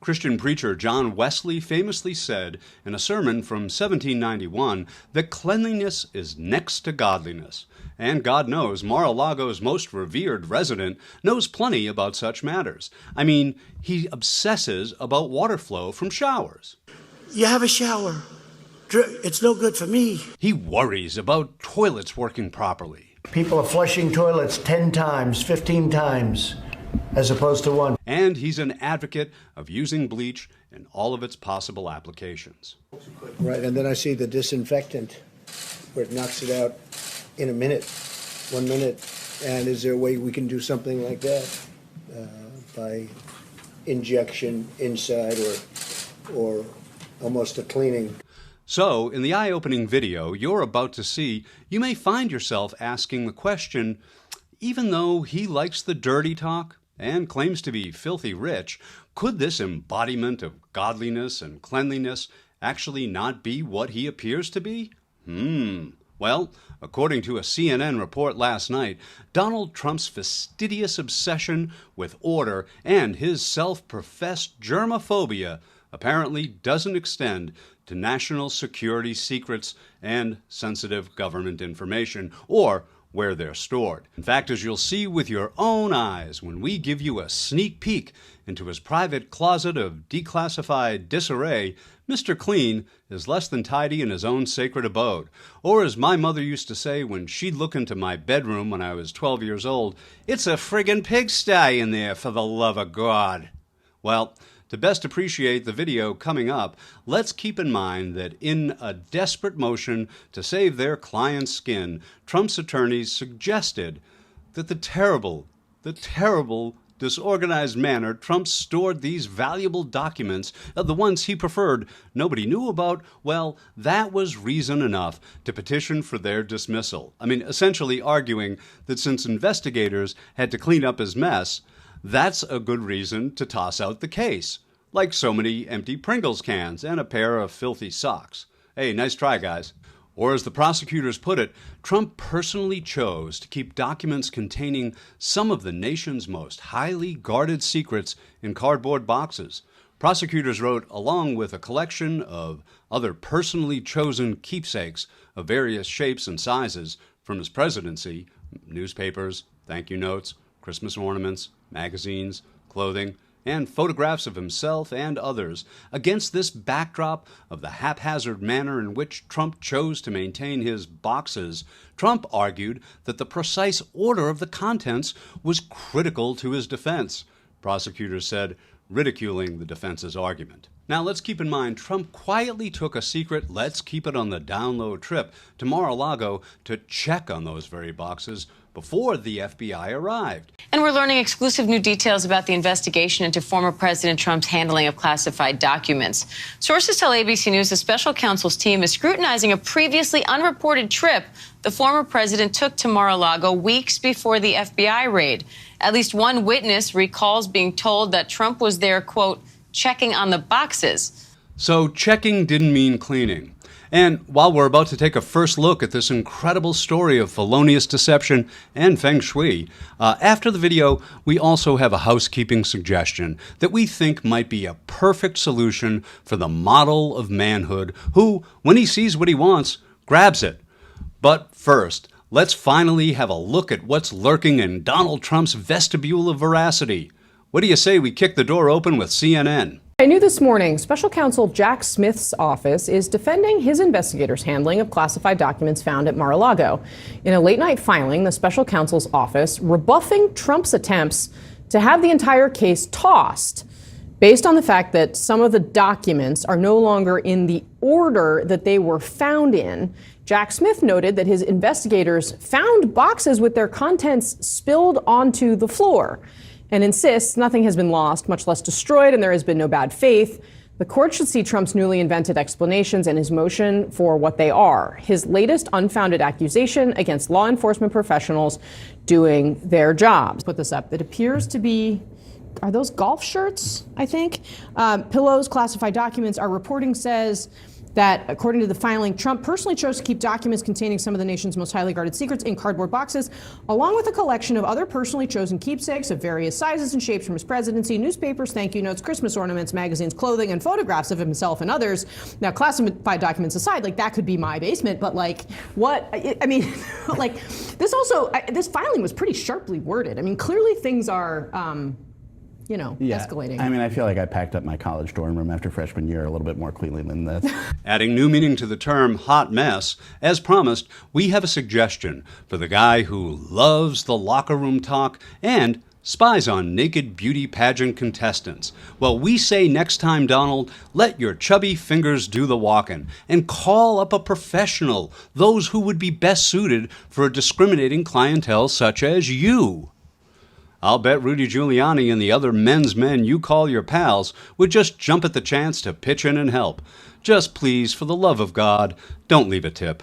Christian preacher John Wesley famously said in a sermon from 1791 that cleanliness is next to godliness. And God knows Mar-a-Lago's most revered resident knows plenty about such matters. I mean, he obsesses about water flow from showers. You have a shower. It's no good for me. He worries about toilets working properly. People are flushing toilets 10 times, 15 times, as opposed to one. And he's an advocate of using bleach in all of its possible applications. Right, and then I see the disinfectant, where it knocks it out in a minute, 1 minute. And is there a way we can do something like that by injection inside or almost a cleaning? So, in the eye-opening video you're about to see, you may find yourself asking the question, even though he likes the dirty talk and claims to be filthy rich, could this embodiment of godliness and cleanliness actually not be what he appears to be? Well, according to a CNN report last night, Donald Trump's fastidious obsession with order and his self-professed germophobia apparently doesn't extend to national security secrets and sensitive government information, or where they're stored. In fact, as you'll see with your own eyes when we give you a sneak peek into his private closet of declassified disarray, Mr. Clean is less than tidy in his own sacred abode. Or as my mother used to say when she'd look into my bedroom when I was 12 years old, "It's a friggin' pigsty in there, for the love of God." Well, to best appreciate the video coming up, let's keep in mind that in a desperate motion to save their client's skin, Trump's attorneys suggested that the terrible, disorganized manner Trump stored these valuable documents, the ones he preferred nobody knew about, well, that was reason enough to petition for their dismissal. I mean, essentially arguing that since investigators had to clean up his mess, that's a good reason to toss out the case, like so many empty Pringles cans and a pair of filthy socks. Hey, nice try, guys. Or as the prosecutors put it, Trump personally chose to keep documents containing some of the nation's most highly guarded secrets in cardboard boxes. Prosecutors wrote, along with a collection of other personally chosen keepsakes of various shapes and sizes from his presidency, newspapers, thank you notes, Christmas ornaments, magazines, clothing, and photographs of himself and others. Against this backdrop of the haphazard manner in which Trump chose to maintain his boxes, Trump argued that the precise order of the contents was critical to his defense, prosecutors said, ridiculing the defense's argument. Now, let's keep in mind, Trump quietly took a secret let's keep it on the down low trip to Mar-a-Lago to check on those very boxes before the FBI arrived. And we're learning exclusive new details about the investigation into former President Trump's handling of classified documents. Sources tell ABC News the special counsel's team is scrutinizing a previously unreported trip the former president took to Mar-a-Lago weeks before the FBI raid. At least one witness recalls being told that Trump was there, quote, checking on the boxes. So checking didn't mean cleaning. And while we're about to take a first look at this incredible story of felonious deception and feng shui, after the video, we also have a housekeeping suggestion that we think might be a perfect solution for the model of manhood who, when he sees what he wants, grabs it. But first, let's finally have a look at what's lurking in Donald Trump's vestibule of veracity. What do you say we kick the door open with CNN? New this morning, Special Counsel Jack Smith's office is defending his investigators' handling of classified documents found at Mar-a-Lago. In a late-night filing, the Special Counsel's office rebuffing Trump's attempts to have the entire case tossed based on the fact that some of the documents are no longer in the order that they were found in. Jack Smith noted that his investigators found boxes with their contents spilled onto the floor, and insists nothing has been lost, much less destroyed, and there has been no bad faith. The court should see Trump's newly invented explanations and his motion for what they are. His latest unfounded accusation against law enforcement professionals doing their jobs. Put this up. It appears to be, are those golf shirts, I think? Pillows, classified documents. Our reporting says that, according to the filing, Trump personally chose to keep documents containing some of the nation's most highly guarded secrets in cardboard boxes, along with a collection of other personally chosen keepsakes of various sizes and shapes from his presidency, newspapers, thank you notes, Christmas ornaments, magazines, clothing, and photographs of himself and others. Now, classified documents aside, like, that could be my basement, but, like, what, I mean, like, this filing was pretty sharply worded. I mean, clearly things are, escalating. I mean, I feel like I packed up my college dorm room after freshman year a little bit more cleanly than this. Adding new meaning to the term hot mess, as promised, we have a suggestion for the guy who loves the locker room talk and spies on naked beauty pageant contestants. Well, we say next time, Donald, let your chubby fingers do the walking and call up a professional, those who would be best suited for a discriminating clientele such as you. I'll bet Rudy Giuliani and the other men's men you call your pals would just jump at the chance to pitch in and help. Just please, for the love of God, don't leave a tip.